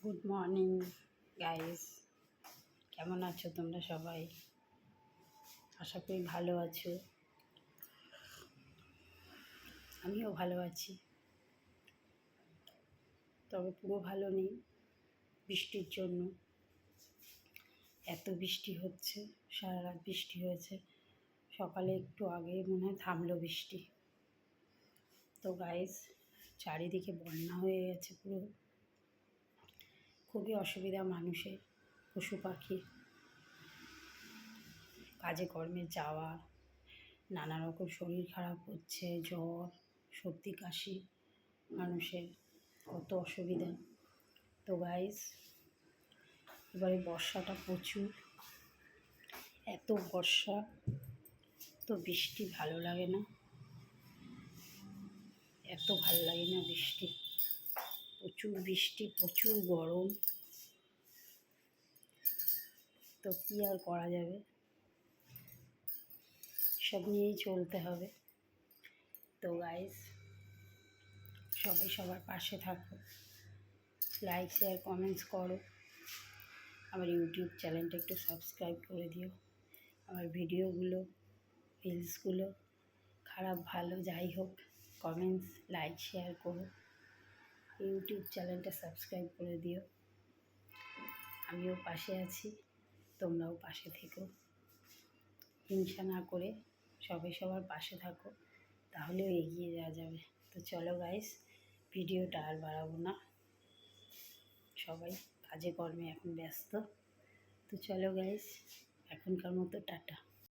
Good morning guys, কেমন আছো তোমরা সবাই? আশা করি ভালো আছো। আমিও ভালো আছি, তবে পুরো ভালো নেই বৃষ্টির জন্য। এত বৃষ্টি হচ্ছে, সারা রাত বৃষ্টি হয়েছে, সকালে একটু আগে মনে হয় থামলো বৃষ্টি। তো গাইস, চারিদিকে বন্যা হয়ে গেছে পুরো, খুবই অসুবিধা মানুষের, পশু পাখি, কাজে কর্মে যাওয়া, নানা রকম শরীর খারাপ হচ্ছে, জ্বর, সর্দি, কাশি, মানুষের কত অসুবিধা। তো গাইস, এবারে বর্ষাটা প্রচুর, এত বর্ষা, তো বৃষ্টি ভালো লাগে না, এত ভালো লাগে না বৃষ্টি। প্রচুর বৃষ্টি, প্রচুর গরম, তো কী আর করা যাবে, সব নিয়েই চলতে হবে। তো গাইস, সবাই সবার পাশে থাকো, লাইক শেয়ার কমেন্টস করো, আমার ইউটিউব চ্যানেলটা একটু সাবস্ক্রাইব করে দিও। আমার ভিডিওগুলো, রিলসগুলো খারাপ ভালো যাই হোক, কমেন্টস লাইক শেয়ার করো, ইউটিউব চ্যানেলটা সাবস্ক্রাইব করে দিও। আমিও পাশে আছি, তোমরাও পাশে থেকো, হিংসা না করে সবাই সবার পাশে থাকো, তাহলেও এগিয়ে যাওয়া যাবে। তো চলো গাইস, ভিডিওটা আর বাড়াবো না, সবাই কাজে কর্মে এখন ব্যস্ত। তো চলো গাইস, এখনকার মতো টাটা।